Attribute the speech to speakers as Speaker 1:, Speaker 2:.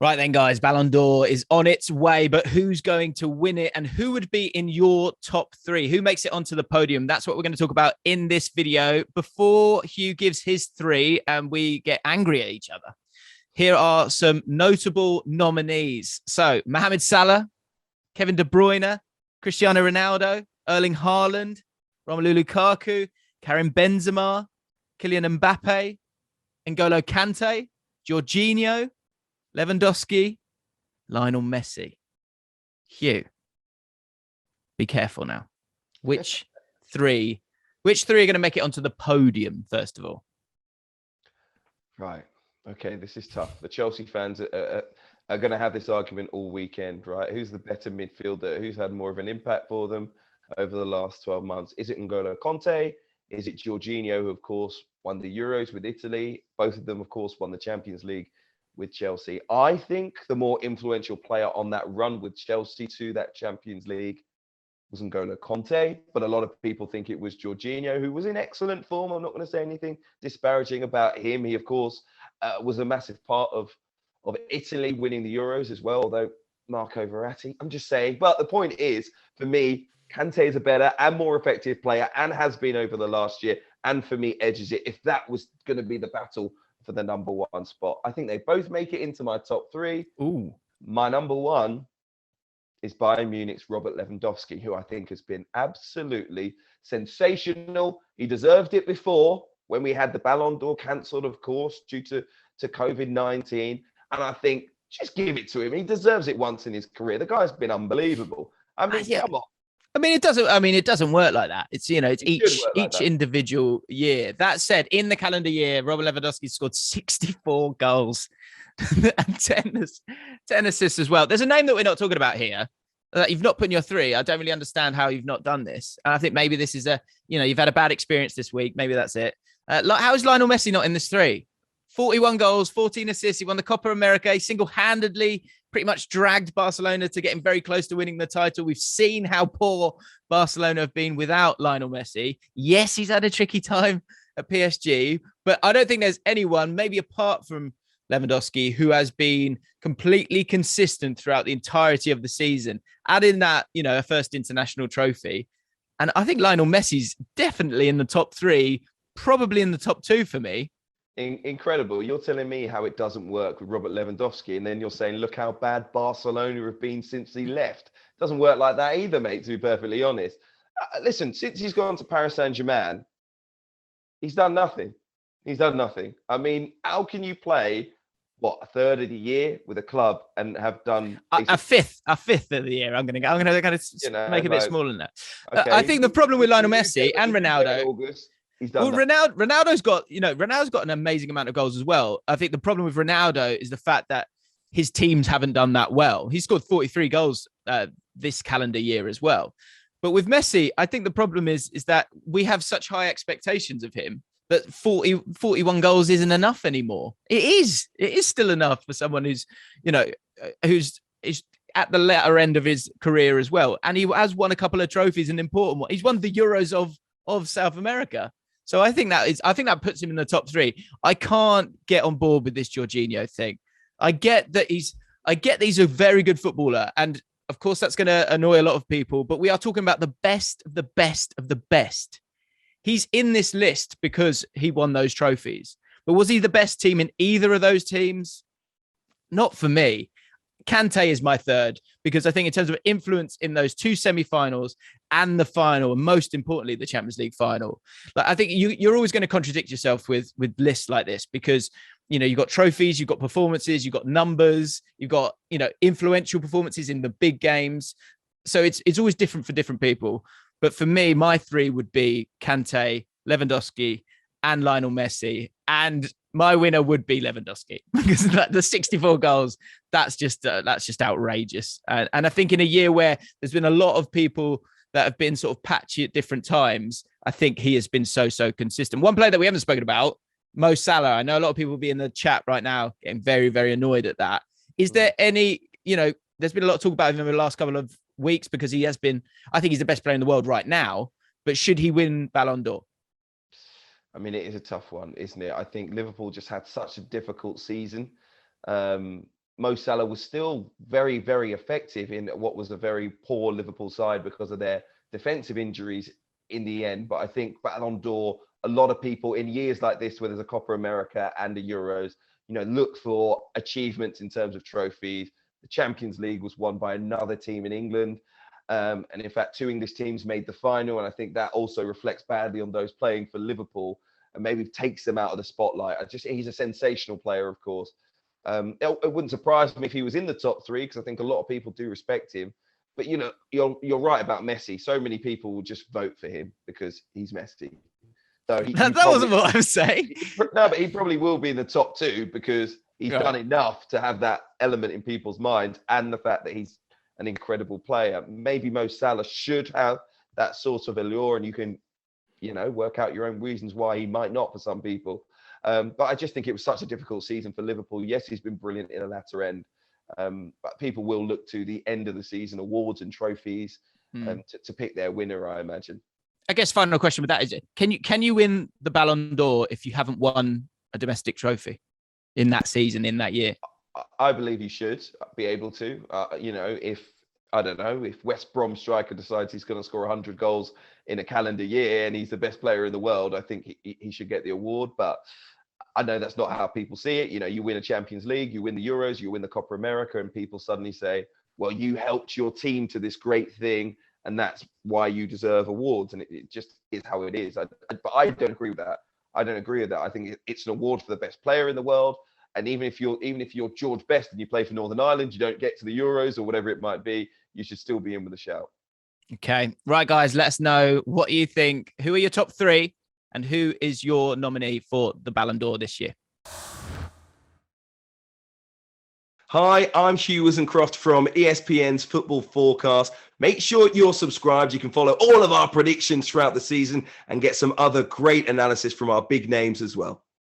Speaker 1: Right then, guys, Ballon d'Or is on its way, but who's going to win it and who would be in your top three? Who makes it onto the podium? That's what we're going to talk about in this video. Before Hugh gives his three and we get angry at each other, here are some notable nominees. So, Mohamed Salah, Kevin De Bruyne, Cristiano Ronaldo, Erling Haaland, Romelu Lukaku, Karim Benzema, Kylian Mbappe, N'Golo Kante, Jorginho, Lewandowski, Lionel Messi. Hugh, be careful now. Which three are going to make it onto the podium, first of all?
Speaker 2: Right. Okay, this is tough. The Chelsea fans are going to have this argument all weekend, right? Who's the better midfielder? Who's had more of an impact for them over the last 12 months? Is it N'Golo Kante? Is it Jorginho, who, of course, won the Euros with Italy? Both of them, of course, won the Champions League with Chelsea. I think the more influential player on that run with Chelsea to that Champions League was N'Golo Kante, but a lot of people think it was Jorginho, who was in excellent form. I'm not going to say anything disparaging about him. He, of course, was a massive part of Italy winning the Euros as well, although Marco Verratti, I'm just saying. But the point is, for me, Kante is a better and more effective player and has been over the last year, and for me, edges it. If that was going to be the battle for the number one spot, I think they both make it into my top three.
Speaker 1: Ooh.
Speaker 2: My number one is Bayern Munich's Robert Lewandowski, who I think has been absolutely sensational. He deserved it before when we had the Ballon d'Or cancelled, of course, due to COVID-19. And I think just give it to him. He deserves it once in his career. The guy's been unbelievable. I mean, come on.
Speaker 1: It doesn't work like that. It's each individual year. That said, in the calendar year, Robert Lewandowski scored 64 goals and 10 assists as well. There's a name that we're not talking about here that you've not put in your three. I don't really understand how you've not done this. And I think maybe this is you've had a bad experience this week. Maybe that's it. How is Lionel Messi not in this three? 41 goals, 14 assists. He won the Copa America. He single-handedly pretty much dragged Barcelona to getting very close to winning the title. We've seen how poor Barcelona have been without Lionel Messi. Yes, he's had a tricky time at PSG, but I don't think there's anyone, maybe apart from Lewandowski, who has been completely consistent throughout the entirety of the season. Add in that, a first international trophy. And I think Lionel Messi's definitely in the top three, probably in the top two for me.
Speaker 2: Incredible. You're telling me how it doesn't work with Robert Lewandowski, and then you're saying, look how bad Barcelona have been since he left. It doesn't work like that either, mate, to be perfectly honest. Listen, since he's gone to Paris Saint-Germain, he's done nothing. I mean, how can you play, a third of the year with a club and have done
Speaker 1: a fifth of the year? I'm going to kind of make a bit smaller than that. Okay. I think the problem with Lionel Messi and Ronaldo... Ronaldo's got an amazing amount of goals as well. I think the problem with Ronaldo is the fact that his teams haven't done that well. He scored 43 goals this calendar year as well. But with Messi, I think the problem is that we have such high expectations of him that 41 goals isn't enough anymore. It is still enough for someone who's at the latter end of his career as well. And he has won a couple of trophies, an important one. He's won the Euros of South America. So I think that puts him in the top three. I can't get on board with this Jorginho thing. I get that he's a very good footballer, and of course that's going to annoy a lot of people. But we are talking about the best of the best of the best. He's in this list because he won those trophies. But was he the best team in either of those teams? Not for me. Kante is my third, because I think in terms of influence in those two semi-finals and the final, and most importantly, the Champions League final, I think you're always going to contradict yourself with lists like this, because, you've got trophies, you've got performances, you've got numbers, you've got, influential performances in the big games. So it's always different for different people. But for me, my three would be Kante, Lewandowski, and Lionel Messi. And my winner would be Lewandowski, because the 64 goals, that's just outrageous. And I think in a year where there's been a lot of people that have been sort of patchy at different times, I think he has been so consistent. One player that we haven't spoken about, Mo Salah. I know a lot of people will be in the chat right now getting very, very annoyed at that. Is there any, there's been a lot of talk about him in the last couple of weeks, because I think he's the best player in the world right now, but should he win Ballon d'Or?
Speaker 2: I mean, it is a tough one, isn't it? I think Liverpool just had such a difficult season. Mo Salah was still very, very effective in what was a very poor Liverpool side because of their defensive injuries in the end. But I think Ballon d'Or, a lot of people in years like this, where there's a Copa America and a Euros, look for achievements in terms of trophies. The Champions League was won by another team in England. And in fact, 2 English teams made the final. And I think that also reflects badly on those playing for Liverpool and maybe takes them out of the spotlight. He's a sensational player, of course. It wouldn't surprise me if he was in the top 3, because I think a lot of people do respect him. But, you're right about Messi. So many people will just vote for him because he's Messi. So
Speaker 1: that wasn't what I was saying.
Speaker 2: No, but he probably will be in the top 2 because he's done enough to have that element in people's minds, and the fact that he's an incredible player. Maybe Mo Salah should have that sort of allure, and you can, work out your own reasons why he might not for some people. But I just think it was such a difficult season for Liverpool. Yes, he's been brilliant in the latter end, but people will look to the end of the season awards and trophies to pick their winner, I imagine.
Speaker 1: I guess final question with that is, can you win the Ballon d'Or if you haven't won a domestic trophy in that season, in that year?
Speaker 2: I believe he should be able to. If West Brom striker decides he's going to score 100 goals in a calendar year and he's the best player in the world, I think he should get the award. But I know that's not how people see it. You win a Champions League, you win the Euros, you win the Copa America, and people suddenly say, well, you helped your team to this great thing, and that's why you deserve awards. And it just is how it is. But I don't agree with that. I think it's an award for the best player in the world. And even if you're George Best and you play for Northern Ireland, you don't get to the Euros or whatever it might be, you should still be in with a shout.
Speaker 1: Okay. Right, guys, let us know what you think. Who are your top 3 and who is your nominee for the Ballon d'Or this year?
Speaker 3: Hi, I'm Hugh Woozencroft from ESPN's Football Forecast. Make sure you're subscribed. You can follow all of our predictions throughout the season and get some other great analysis from our big names as well.